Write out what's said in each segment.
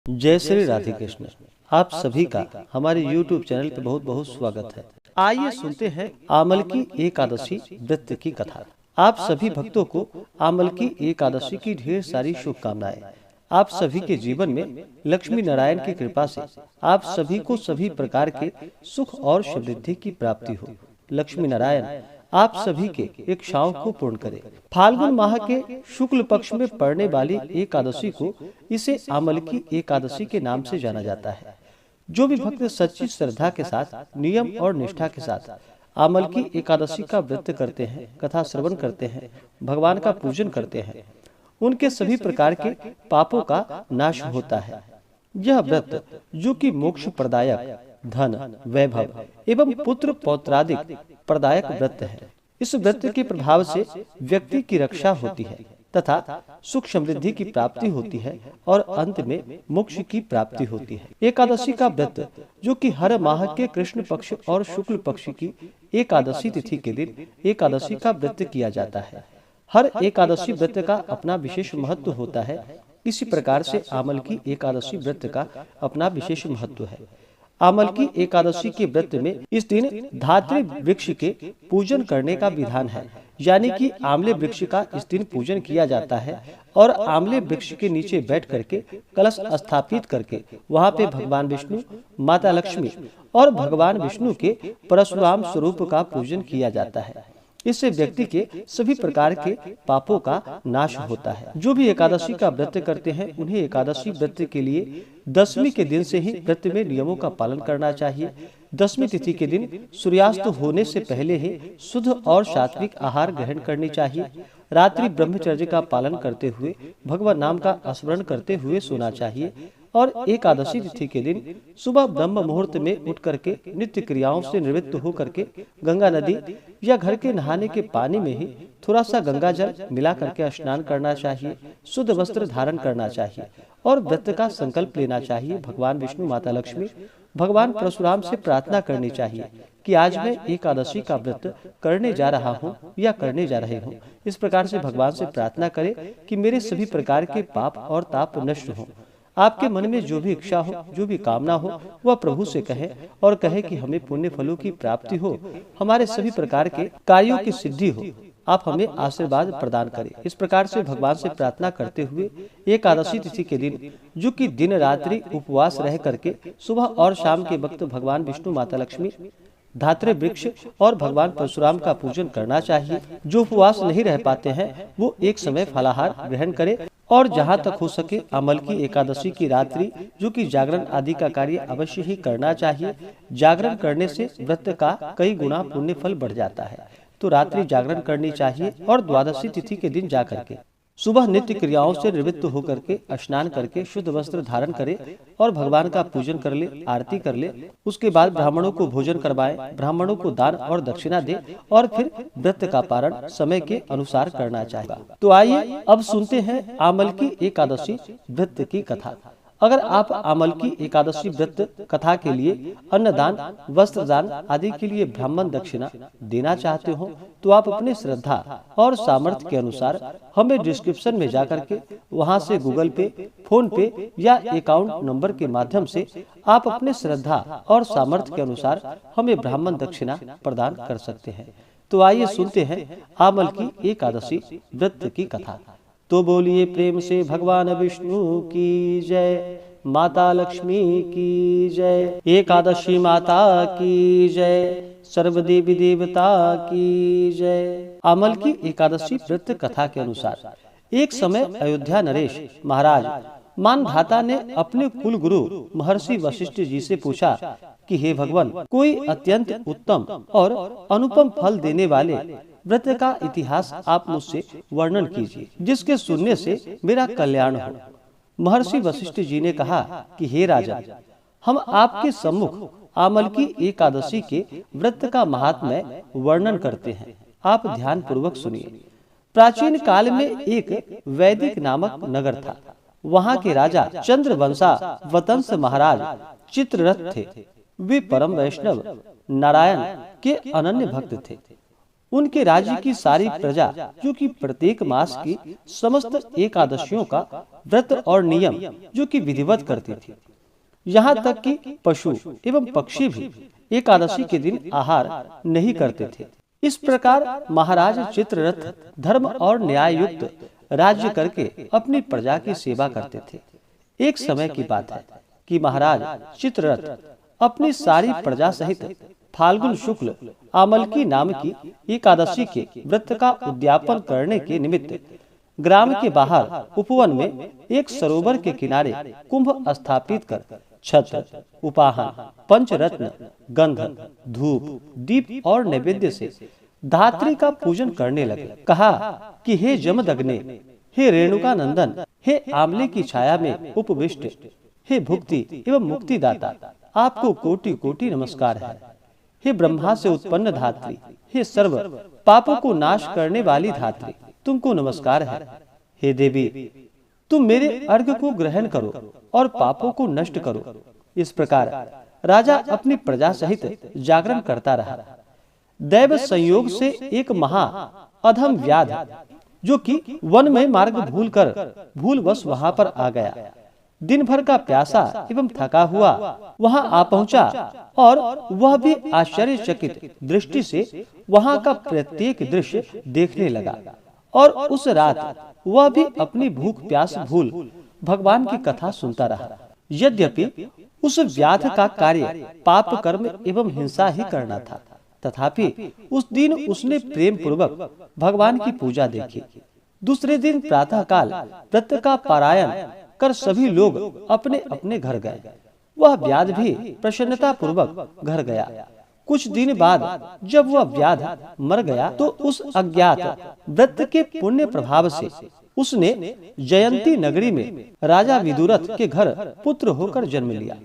जय श्री राधे कृष्ण। आप सभी का हमारे YouTube चैनल पे बहुत बहुत स्वागत है। आइए सुनते हैं आमल की एकादशी व्रत की कथा। आप सभी भक्तों को आमल की एकादशी की ढेर सारी शुभकामनाएं। आप सभी के जीवन में लक्ष्मी नारायण की कृपा से आप सभी को सभी प्रकार के सुख और समृद्धि की प्राप्ति हो। लक्ष्मी नारायण आप सभी के इच्छाओं को पूर्ण करें। फाल्गुन माह के शुक्ल पक्ष में पड़ने वाली एकादशी को इसे आमल की एकादशी के नाम से जाना जाता है। जो भी भक्त सच्ची श्रद्धा के साथ, नियम और निष्ठा के साथ आमल की एकादशी का व्रत करते हैं, कथा श्रवण करते हैं, भगवान का पूजन करते हैं, उनके सभी प्रकार के पापों का नाश होता है। यह व्रत जो कि मोक्ष प्रदायक, धन, वैभव एवं पुत्र पौत्रादिक प्रदायक व्रत है। इस व्रत के प्रभाव से व्यक्ति की रक्षा होती है तथा सुख समृद्धि की प्राप्ति होती है और अंत में मोक्ष की प्राप्ति होती है। एकादशी का व्रत जो कि हर माह के कृष्ण पक्ष और शुक्ल पक्ष की एकादशी तिथि के दिन एकादशी का व्रत किया जाता है। हर एकादशी व्रत का अपना विशेष महत्व होता है। इसी प्रकार से आमल की एकादशी व्रत का अपना विशेष महत्व है। आमल की एकादशी के व्रत में इस दिन धात्री वृक्ष के पूजन करने का विधान है, यानी कि आमले वृक्ष का इस दिन पूजन किया जाता है और आमले वृक्ष के नीचे बैठ करके कलश स्थापित करके वहां पे भगवान विष्णु, माता लक्ष्मी और भगवान विष्णु के परशुराम स्वरूप का पूजन किया जाता है। इससे व्यक्ति के सभी प्रकार के पापों का नाश होता है। जो भी एकादशी का व्रत करते हैं उन्हें एकादशी व्रत के लिए दशमी के दिन से ही व्रत में नियमों का पालन करना चाहिए। दशमी तिथि के दिन सूर्यास्त होने से पहले ही शुद्ध और सात्विक आहार ग्रहण करनी चाहिए। रात्रि ब्रह्मचर्य का पालन करते हुए भगवान नाम का स्मरण करते हुए सोना चाहिए और एकादशी तिथि के दिन सुबह ब्रह्म मुहूर्त में उठ करके नित्य क्रियाओं से निवृत्त हो करके गंगा नदी या घर के नहाने के पानी में ही थोड़ा सा गंगा जल मिला करके स्नान करना चाहिए। शुद्ध वस्त्र धारण करना चाहिए और व्रत का संकल्प लेना चाहिए। भगवान विष्णु, माता लक्ष्मी, भगवान परशुराम से प्रार्थना करनी चाहिए कि आज मैं एकादशी का व्रत करने जा रहा हूँ या करने जा रहे हूँ। इस प्रकार से भगवान से प्रार्थना करें कि मेरे सभी प्रकार के पाप और ताप नष्ट हों। आपके मन में जो भी इच्छा हो, जो भी कामना हो, वह प्रभु से कहे और कहे कि हमें पुण्य फलों की प्राप्ति हो, हमारे सभी प्रकार के कार्यों की सिद्धि हो, आप हमें आशीर्वाद प्रदान करें। इस प्रकार से भगवान से प्रार्थना करते हुए एकादशी तिथि के दिन जो कि दिन रात्रि उपवास रह करके सुबह और शाम के वक्त भगवान विष्णु, माता लक्ष्मी, धात्री वृक्ष और भगवान परशुराम का पूजन करना चाहिए। जो उपवास नहीं रह पाते हैं वो एक समय फलाहार ग्रहण करें और जहाँ तक हो सके अमल की एकादशी की रात्रि जो कि जागरण आदि का कार्य अवश्य ही करना चाहिए। जागरण करने से व्रत का कई गुना पुण्य फल बढ़ जाता है, तो रात्रि जागरण करनी चाहिए और द्वादशी तिथि के दिन जाकर के सुबह नित्य क्रियाओं से निवृत्त होकर के स्नान करके शुद्ध वस्त्र धारण करे और भगवान का पूजन कर ले, आरती कर ले। उसके बाद ब्राह्मणों को भोजन करवाए, ब्राह्मणों को दान और दक्षिणा दे और फिर व्रत का पारण समय के अनुसार करना चाहिए। तो आइए अब सुनते हैं आमल की एकादशी व्रत की कथा। अगर आप आमल की एकादशी व्रत कथा के लिए अन्नदान, वस्त्र दान आदि के लिए ब्राह्मण दक्षिणा देना चाहते हो तो आप अपने श्रद्धा और सामर्थ्य के अनुसार हमें डिस्क्रिप्शन में जाकर के वहां से गूगल पे, फोन पे या अकाउंट नंबर के माध्यम से आप अपने श्रद्धा और सामर्थ्य के अनुसार हमें ब्राह्मण दक्षिणा प्रदान कर सकते हैं। तो आइए सुनते हैं आमल की एकादशी व्रत की कथा। तो बोलिए प्रेम से भगवान विष्णु की जय, माता लक्ष्मी की जय, एकादशी माता की जय, सर्वदेवी देवता की जय। आमल की एकादशी व्रत कथा के अनुसार एक समय अयोध्या नरेश महाराज मानधाता ने अपने कुल गुरु महर्षि वशिष्ठ जी से पूछा कि हे भगवान, कोई अत्यंत उत्तम और अनुपम फल देने वाले व्रत का इतिहास आप मुझसे वर्णन कीजिए जिसके सुनने से मेरा कल्याण हो। महर्षि वशिष्ठ जी ने कहा कि हे राजा, हम आपके सम्मुख आमल की एकादशी के व्रत का महात्म्य वर्णन करते हैं। आप ध्यान पूर्वक सुनिए। प्राचीन काल में एक वैदिक नामक नगर था। वहाँ के राजा चंद्रवंशा वतंस महाराज चित्ररथ थे। वे परम वैष्णव नारायण के अनन्य भक्त थे। उनके राज्य की सारी प्रजा, जो कि प्रत्येक मास की समस्त एकादशियों का व्रत और नियम जो कि विधिवत करती थी, यहाँ तक कि पशु एवं पक्षी भी एकादशी के दिन आहार नहीं करते थे। इस प्रकार महाराज चित्ररथ धर्म और न्याय युक्त राज्य करके अपनी प्रजा की सेवा करते थे। एक समय की बात है कि महाराज चित्ररथ अपनी सारी प्रजा सहित फाल्गुन शुक्ल आमलकी नाम की एकादशी के व्रत का उद्यापन करने के निमित्त ग्राम के बाहर उपवन में एक सरोवर के किनारे कुंभ स्थापित कर छत्र, उपाहन, पंचरत्न, गंध, धूप, दीप और नैवेद्य से धात्री का पूजन करने लगे। कहा कि हे जमदग्ने, हे रेणुका नंदन, हे आमले की छाया में उपविष्ट, हे भुक्ति एवं मुक्तिदाता, आपको कोटि कोटि नमस्कार है। हे ब्रह्मा से उत्पन्न धात्री, हे सर्व पापों को नाश करने वाली धात्री, तुमको नमस्कार है। हे देवी, तुम मेरे अर्घ्य को ग्रहण करो और पापों को नष्ट करो। इस प्रकार राजा अपनी प्रजा सहित जागरण करता रहा। दैव संयोग से एक महा अधम व्याध, जो कि वन में मार्ग भूलवश वहां पर आ गया, दिन भर का प्यासा एवं थका हुआ वहां आ पहुंचा और वह भी आश्चर्यचकित दृष्टि से वहां का प्रत्येक दृश्य देखने लगा। और उस रात वह भी अपनी भूख प्यास भूल भगवान की कथा सुनता रहा। यद्यपि उस व्याध का कार्य पाप कर्म एवं हिंसा ही करना था, तथापि उस दिन उसने प्रेम पूर्वक भगवान की पूजा देखी। दूसरे दिन प्रातः काल व्रत का पारायण कर सभी लोग अपने अपने घर गए। वह व्याध भी प्रसन्नता पूर्वक घर गया। कुछ दिन बाद जब वह व्याध मर गया तो उस अज्ञात व्रत के पुण्य प्रभाव से उसने जयंती नगरी में राजा विदुरथ के घर पुत्र होकर जन्म लिया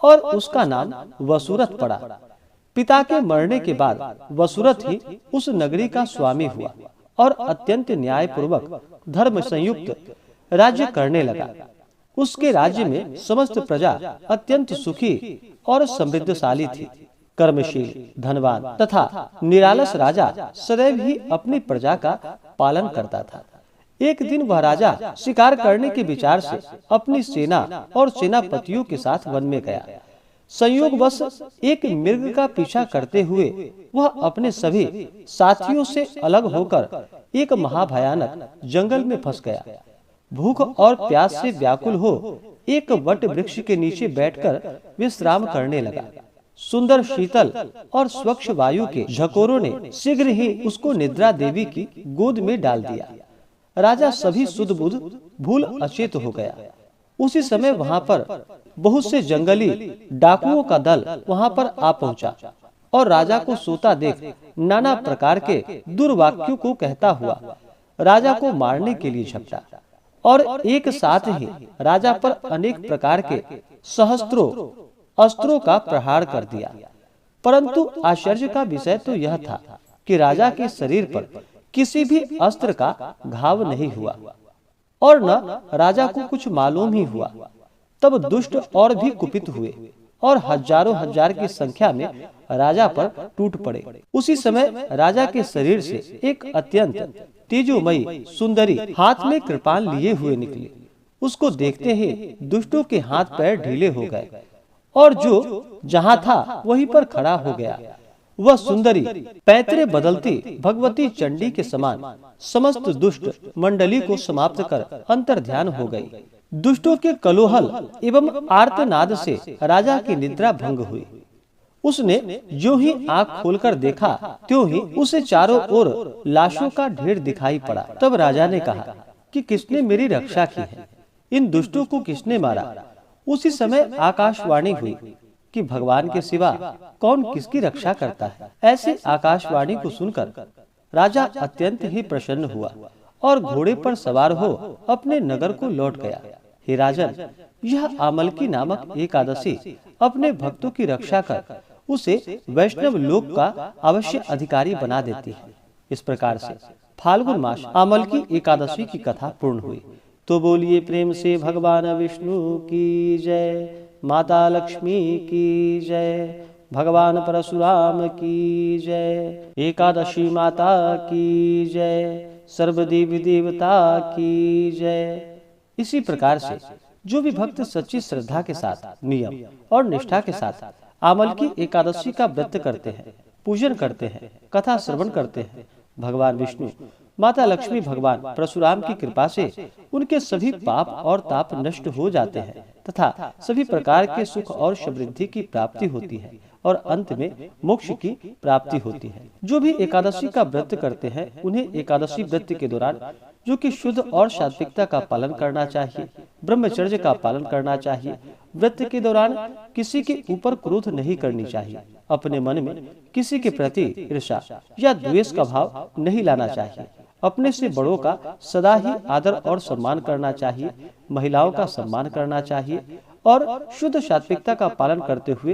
और उसका नाम वसुरथ पड़ा। पिता के मरने के बाद वसुरथ ही उस नगरी का स्वामी हुआ और अत्यंत न्याय पूर्वक धर्म संयुक्त राज्य करने लगा। उसके राज्य में समस्त प्रजा अत्यंत सुखी और समृद्धशाली थी। कर्मशील, धनवान तथा निरालस राजा सदैव ही अपनी प्रजा का पालन करता था। एक दिन वह राजा शिकार करने के विचार से अपनी सेना और सेनापतियों के साथ वन में गया। संयोगवश एक मृग का पीछा करते हुए वह अपने सभी साथियों से अलग होकर एक महाभयानक जंगल में फंस गया। भूख और प्यास से व्याकुल हो एक वट वृक्ष के नीचे बैठकर विश्राम करने लगा। सुंदर शीतल और स्वच्छ वायु के झकोरों ने शीघ्र ही उसको निद्रा देवी की गोद में डाल दिया। राजा सभी सुध बुध भूल अचेत हो गया। उसी समय वहां पर बहुत से जंगली डाकुओं का दल वहां पर आ पहुंचा और राजा को सोता देख नाना प्रकार के दुर्वाक्यों को कहता हुआ राजा को मारने के लिए झपटा और एक साथ ही राजा पर अनेक प्रकार के सहस्त्रों अस्त्रों का प्रहार कर दिया। परंतु आश्चर्य का विषय तो यह था कि राजा के शरीर पर किसी भी अस्त्र का घाव नहीं हुआ और न राजा को कुछ मालूम ही हुआ। तब दुष्ट और भी कुपित हुए और हजारों हजार की संख्या में राजा पर टूट पड़े। उसी समय राजा के शरीर से एक अत्यंत तेजोमयी सुंदरी हाथ में कृपाण लिए हुए निकली। उसको देखते ही दुष्टों के हाथ पैर ढीले हो गए और जो जहां था वहीं पर खड़ा हो गया। वह सुंदरी पैतरे बदलती भगवती चंडी के समान समस्त दुष्ट मंडली को समाप्त कर अंतर्ध्यान हो गई। दुष्टों के कलोहल एवं आर्तनाद से राजा की निद्रा भंग हुई। उसने जो ही आंख खोलकर देखा त्यों ही उसे चारों ओर लाशों का ढेर दिखाई पड़ा। तब राजा ने कहा कि किसने मेरी रक्षा की है, इन दुष्टों को किसने मारा। उसी समय आकाशवाणी हुई कि भगवान के सिवा कौन किसकी रक्षा करता है। ऐसे आकाशवाणी को सुनकर राजा अत्यंत ही प्रसन्न हुआ और घोड़े पर सवार हो अपने नगर को लौट गया। हे राजन, यह आमलकी नामक एकादशी अपने भक्तों की रक्षा कर उसे वैष्णव लोक का अवश्य अधिकारी बना देती है। इस प्रकार से फाल्गुन मास आमलकी एकादशी की कथा पूर्ण हुई। तो बोलिए प्रेम से भगवान विष्णु की जय, माता लक्ष्मी की जय, भगवान परशुराम की जय। एकादशी माता की जय। सर्वदेवी देवता की जय। इसी प्रकार से जो भी भक्त सच्ची श्रद्धा के साथ, नियम और निष्ठा के साथ आमल की एकादशी का व्रत करते हैं, पूजन करते हैं, कथा श्रवण करते हैं, भगवान विष्णु, माता लक्ष्मी, भगवान परशुराम की कृपा से उनके सभी पाप और ताप नष्ट हो जाते हैं तथा सभी प्रकार के सुख और समृद्धि की प्राप्ति होती है और अंत में मोक्ष की प्राप्ति होती है। जो भी एकादशी का व्रत करते हैं उन्हें एकादशी व्रत के दौरान जो कि शुद्ध और सात्विकता का पालन करना चाहिए, ब्रह्मचर्य का पालन करना चाहिए। व्रत के दौरान किसी के ऊपर क्रोध नहीं करनी चाहिए, अपने मन में किसी के प्रति ईर्ष्या या द्वेष का भाव नहीं लाना चाहिए, अपने से बड़ों का सदा ही आदर और सम्मान करना चाहिए, महिलाओं का सम्मान करना चाहिए और शुद्ध सात्विकता का पालन करते हुए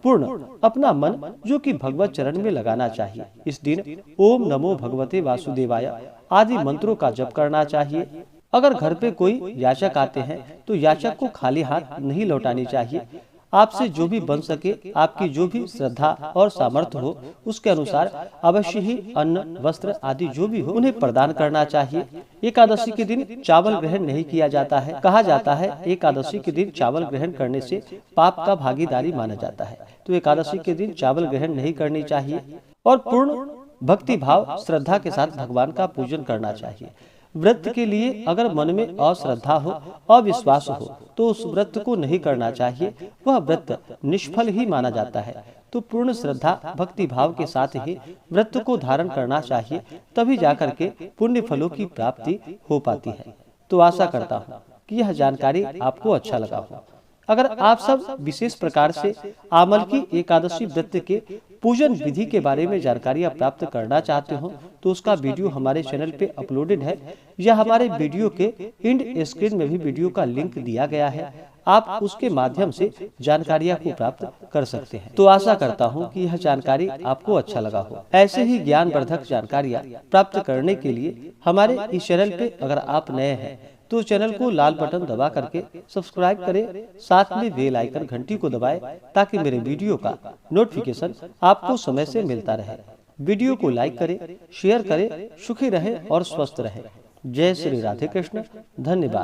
पूर्ण अपना मन जो कि भगवत चरण में लगाना चाहिए। इस दिन ओम नमो भगवते वासुदेवाय आदि मंत्रों का जप करना चाहिए। अगर घर पे कोई याचक आते हैं तो याचक को खाली हाथ नहीं लौटानी चाहिए। आपसे जो भी बन सके, आपकी जो भी श्रद्धा और सामर्थ्य हो, उसके अनुसार अवश्य ही अन्न, वस्त्र आदि जो भी हो उन्हें प्रदान करना चाहिए। एकादशी के दिन चावल ग्रहण नहीं किया जाता है। कहा जाता है एकादशी के दिन चावल ग्रहण करने से पाप का भागीदारी माना जाता है, तो एकादशी के दिन चावल ग्रहण नहीं करनी चाहिए और पूर्ण भक्ति भाव श्रद्धा के साथ भगवान का पूजन करना चाहिए। व्रत के लिए अगर मन में अश्रद्धा हो, अविश्वास हो तो उस व्रत को नहीं करना चाहिए, वह व्रत निष्फल ही माना जाता है। तो पूर्ण श्रद्धा भक्ति भाव के साथ ही व्रत को धारण करना चाहिए, तभी जाकर के पुण्य फलों की प्राप्ति हो पाती है। तो आशा करता हूँ कि यह जानकारी आपको अच्छा लगा हो। अगर आप सब विशेष प्रकार से आमल की एकादशी व्रत के पूजन विधि के बारे में जानकारियां प्राप्त करना चाहते हो तो उसका वीडियो हमारे चैनल पे अपलोडेड है या हमारे वीडियो के एंड स्क्रीन में भी वीडियो का लिंक दिया गया है। आप उसके माध्यम से जानकारियां को प्राप्त कर सकते हैं। तो आशा करता हूं कि यह जानकारी आपको अच्छा लगा हो। ऐसे ही ज्ञानवर्धक जानकारियां प्राप्त करने के लिए हमारे इस चैनल पे अगर आप नए हैं तो चैनल को लाल बटन दबा करके सब्सक्राइब करें, साथ में बेल आइकन घंटी को दबाएं ताकि मेरे वीडियो का नोटिफिकेशन आपको समय से मिलता रहे। वीडियो को लाइक करें, शेयर करें, सुखी रहें और स्वस्थ रहें। जय श्री राधे कृष्ण। धन्यवाद।